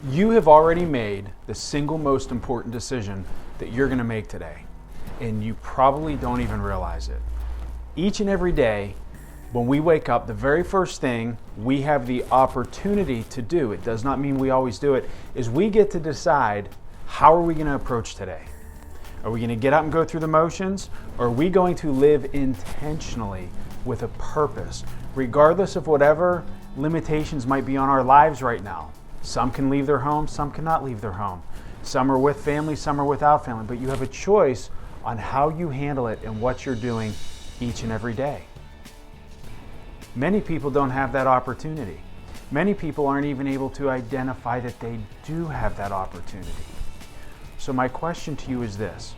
You have already made the single most important decision that you're going to make today, and you probably don't even realize it. Each and every day, when we wake up, the very first thing we have the opportunity to do, it does not mean we always do it, is we get to decide how are we going to approach today. Are we going to get up and go through the motions, or are we going to live intentionally with a purpose, regardless of whatever limitations might be on our lives right now? Some can leave their home, some cannot leave their home. Some are with family, some are without family, but you have a choice on how you handle it and what you're doing each and every day. Many people don't have that opportunity. Many people aren't even able to identify that they do have that opportunity. So my question to you is this: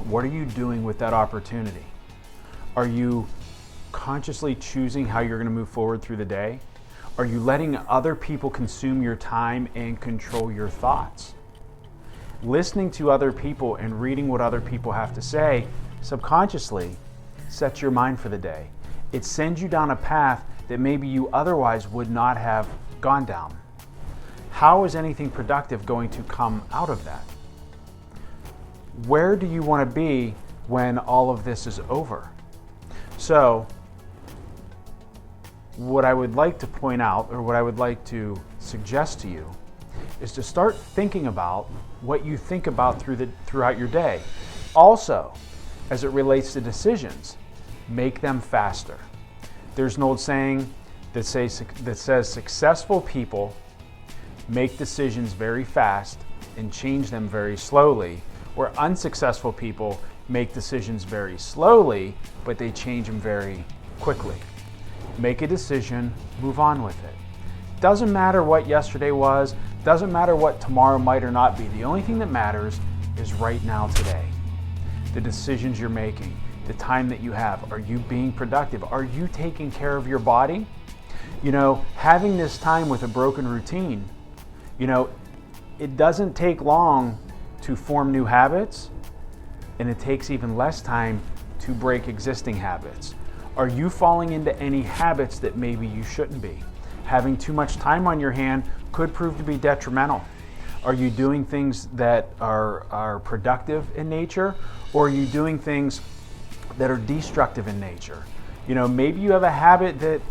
what are you doing with that opportunity? Are you consciously choosing how you're going to move forward through the day? Are you letting other people consume your time and control your thoughts? Listening to other people and reading what other people have to say subconsciously sets your mind for the day. It sends you down a path that maybe you otherwise would not have gone down. How is anything productive going to come out of that? Where do you want to be when all of this is over? So, what I would like to point out, or what I would like to suggest to you, is to start thinking about what you think about throughout your day. Also, as it relates to decisions, make them faster. There's an old saying that says successful people make decisions very fast and change them very slowly, where unsuccessful people make decisions very slowly, but they change them very quickly. Make a decision, move on with it. Doesn't matter what yesterday was, doesn't matter what tomorrow might or not be. The only thing that matters is right now, today. The decisions you're making, the time that you have. Are you being productive? Are you taking care of your body? Having this time with a broken routine, it doesn't take long to form new habits, and it takes even less time to break existing habits. Are you falling into any habits that maybe you shouldn't be? Having too much time on your hand could prove to be detrimental. Are you doing things that are productive in nature, or are you doing things that are destructive in nature? Maybe you have a habit that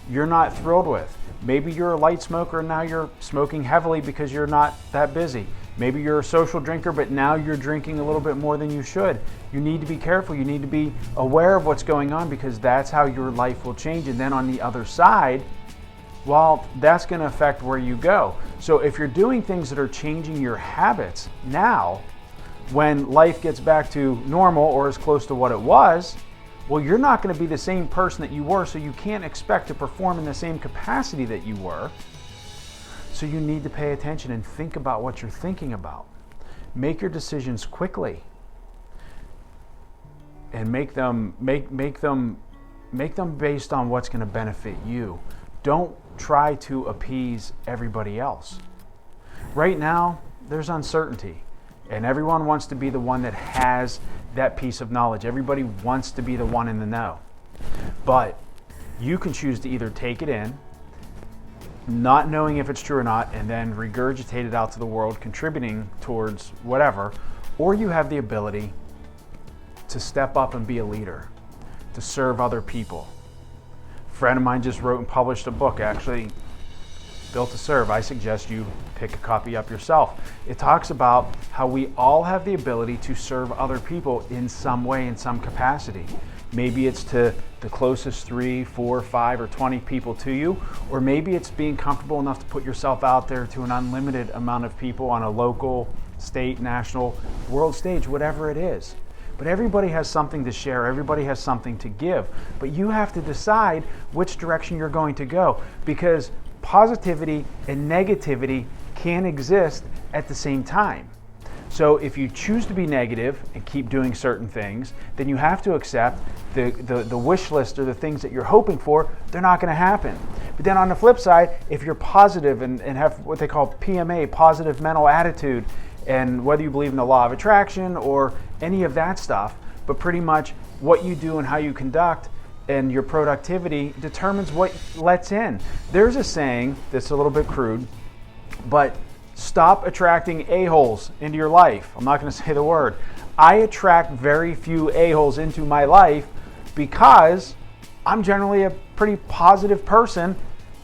you're not thrilled with. Maybe you're a light smoker and now you're smoking heavily because you're not that busy. Maybe you're a social drinker, but now you're drinking a little bit more than you should. You need to be careful. You need to be aware of what's going on, because that's how your life will change. And then on the other side, well, that's going to affect where you go. So if you're doing things that are changing your habits now, when life gets back to normal or as close to what it was, well, you're not going to be the same person that you were, so you can't expect to perform in the same capacity that you were. So you need to pay attention and think about what you're thinking about. Make your decisions quickly, and make them based on what's going to benefit you. Don't try to appease everybody else. Right now, there's uncertainty, and everyone wants to be the one that has that piece of knowledge. Everybody wants to be the one in the know. But you can choose to either take it in, not knowing if it's true or not, and then regurgitate it out to the world, contributing towards whatever, or you have the ability to step up and be a leader, to serve other people. A friend of mine just wrote and published a book, actually, Built to Serve. I suggest you pick a copy up yourself. It talks about how we all have the ability to serve other people in some way, in some capacity. Maybe it's to the closest 3, 4, 5, or 20 people to you, or maybe it's being comfortable enough to put yourself out there to an unlimited amount of people on a local, state, national, world stage, whatever it is. But everybody has something to share, everybody has something to give, but you have to decide which direction you're going to go, because positivity and negativity can exist at the same time. So if you choose to be negative and keep doing certain things, then you have to accept the wish list, or the things that you're hoping for, they're not going to happen. But then on the flip side, if you're positive and have what they call PMA, positive mental attitude, and whether you believe in the law of attraction or any of that stuff, but pretty much what you do and how you conduct and your productivity determines what lets in. There's a saying that's a little bit crude, but Stop attracting a-holes into your life. I'm not going to say the word. I attract very few a-holes into my life because I'm generally a pretty positive person,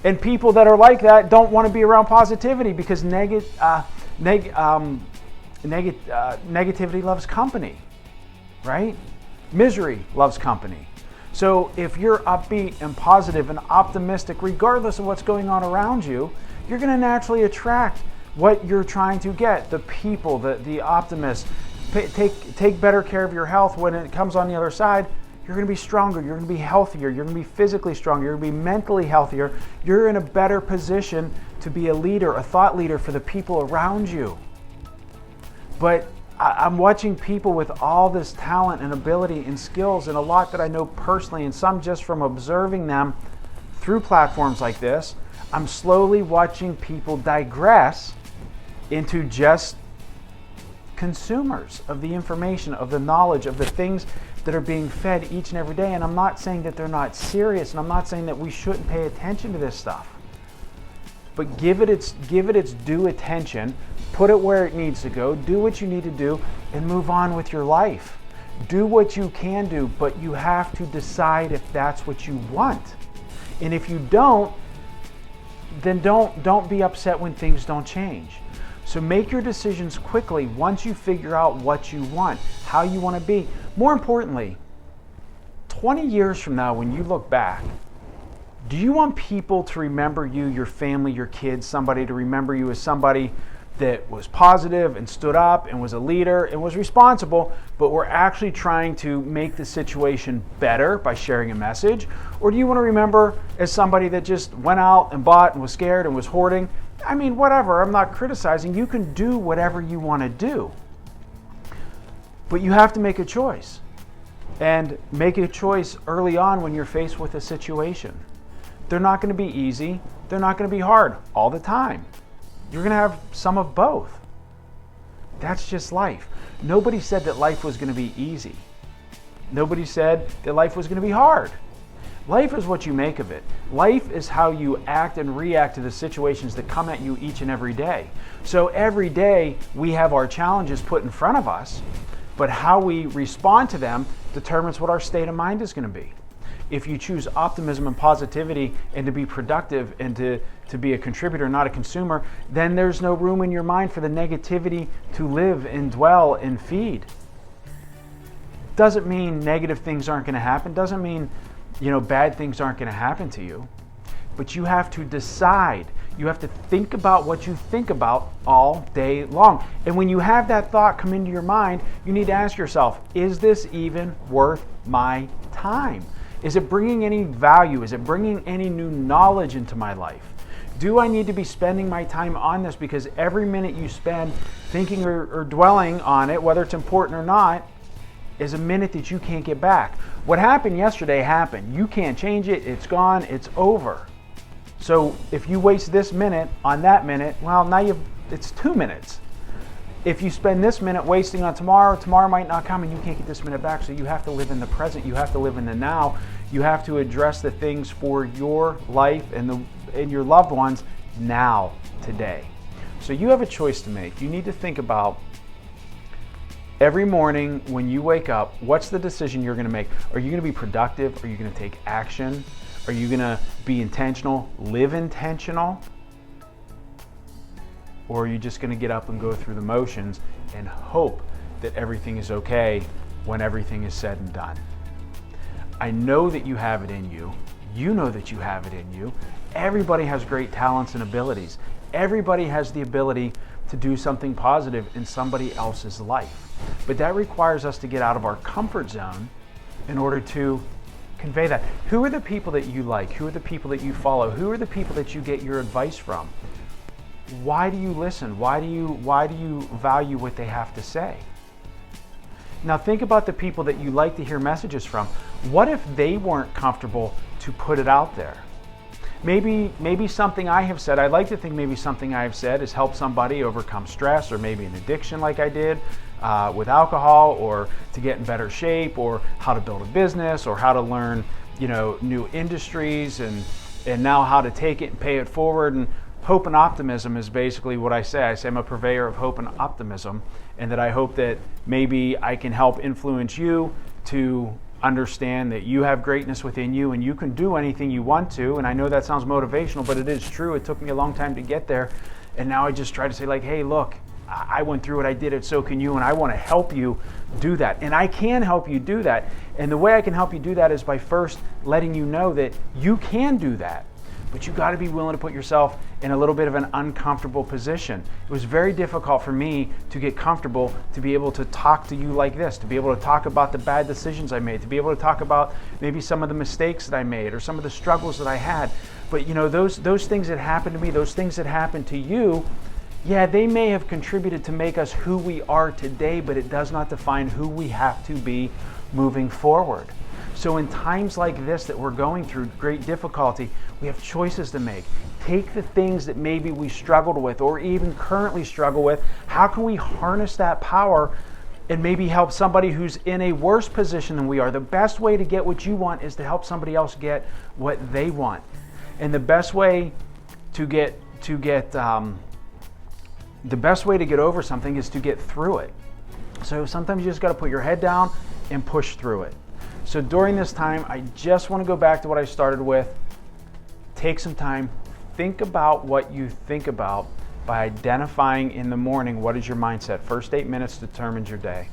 and people that are like that don't want to be around positivity because negativity loves company, right? Misery loves company. So if you're upbeat and positive and optimistic, regardless of what's going on around you, you're going to naturally attract what you're trying to get. The people, the optimists. Take better care of your health. When it comes on the other side, you're going to be stronger, you're going to be healthier, you're going to be physically stronger, you're going to be mentally healthier. You're in a better position to be a leader, a thought leader for the people around you. But I'm watching people with all this talent and ability and skills, and a lot that I know personally, and some just from observing them through platforms like this. I'm slowly watching people digress into just consumers of the information, of the knowledge, of the things that are being fed each and every day. And I'm not saying that they're not serious, and I'm not saying that we shouldn't pay attention to this stuff. But give it its due attention, put it where it needs to go, do what you need to do, and move on with your life. Do what you can do, but you have to decide if that's what you want. And if you don't, then don't be upset when things don't change. So make your decisions quickly once you figure out what you want, how you want to be. More importantly, 20 years from now, when you look back, do you want people to remember you, your family, your kids, somebody to remember you as somebody that was positive and stood up and was a leader and was responsible, but were actually trying to make the situation better by sharing a message? Or do you want to remember as somebody that just went out and bought and was scared and was hoarding? I mean, whatever, I'm not criticizing. You can do whatever you want to do. But you have to make a choice. And make a choice early on when you're faced with a situation. They're not going to be easy. They're not going to be hard all the time. You're going to have some of both. That's just life. Nobody said that life was going to be easy. Nobody said that life was going to be hard. Life is what you make of it. Life is how you act and react to the situations that come at you each and every day. So every day we have our challenges put in front of us, but how we respond to them determines what our state of mind is going to be. If you choose optimism and positivity and to be productive and to be a contributor, not a consumer, then there's no room in your mind for the negativity to live and dwell and feed. Doesn't mean negative things aren't going to happen. Doesn't mean, bad things aren't going to happen to you. But you have to decide. You have to think about what you think about all day long. And when you have that thought come into your mind, you need to ask yourself, is this even worth my time? Is it bringing any value? Is it bringing any new knowledge into my life? Do I need to be spending my time on this? Because every minute you spend thinking or dwelling on it, whether it's important or not, is a minute that you can't get back. What happened yesterday happened. You can't change it. It's gone. It's over. So if you waste this minute on that minute, well, now it's 2 minutes. If you spend this minute wasting on tomorrow, tomorrow might not come and you can't get this minute back. So you have to live in the present. You have to live in the now. You have to address the things for your life and your loved ones now, today. So you have a choice to make. You need to think about every morning when you wake up, what's the decision you're going to make? Are you going to be productive? Are you going to take action? Are you going to be intentional, live intentional? Or are you just going to get up and go through the motions and hope that everything is okay when everything is said and done? I know that you have it in you. You know that you have it in you. Everybody has great talents and abilities. Everybody has the ability to do something positive in somebody else's life. But that requires us to get out of our comfort zone in order to convey that. Who are the people that you like? Who are the people that you follow? Who are the people that you get your advice from? Why do you listen? Why do you value what they have to say? Now think about the people that you like to hear messages from. What if they weren't comfortable to put it out there? Maybe something I have said, I'd like to think maybe something I have said has helped somebody overcome stress, or maybe an addiction like I did with alcohol, or to get in better shape, or how to build a business, or how to learn new industries, and now how to take it and pay it forward. And hope and optimism is basically what I say. I say I'm a purveyor of hope and optimism, and that I hope that maybe I can help influence you to understand that you have greatness within you and you can do anything you want to. And I know that sounds motivational, but it is true. It took me a long time to get there. And now I just try to say, like, hey, look, I went through it, I did it, so can you, and I want to help you do that. And I can help you do that. And the way I can help you do that is by first letting you know that you can do that. But you got to be willing to put yourself in a little bit of an uncomfortable position. It was very difficult for me to get comfortable to be able to talk to you like this, to be able to talk about the bad decisions I made, to be able to talk about maybe some of the mistakes that I made or some of the struggles that I had. But you know, those things that happened to me, those things that happened to you, yeah, they may have contributed to make us who we are today, but it does not define who we have to be moving forward. So in times like this that we're going through great difficulty, we have choices to make. Take the things that maybe we struggled with or even currently struggle with. How can we harness that power and maybe help somebody who's in a worse position than we are? The best way to get what you want is to help somebody else get what they want. And the best way to get over something is to get through it. So sometimes you just got to put your head down and push through it. So during this time, I just want to go back to what I started with. Take some time, think about what you think about by identifying in the morning what is your mindset. First 8 minutes determines your day.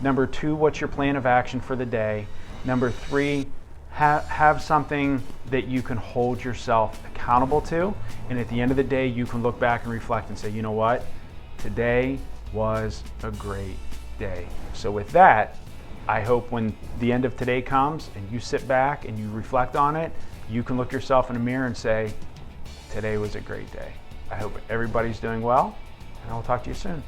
Number 2, what's your plan of action for the day? Number 3, have something that you can hold yourself accountable to. And at the end of the day, you can look back and reflect and say, you know what? Today was a great day. So with that, I hope when the end of today comes and you sit back and you reflect on it, you can look yourself in the mirror and say, today was a great day. I hope everybody's doing well, and I'll talk to you soon.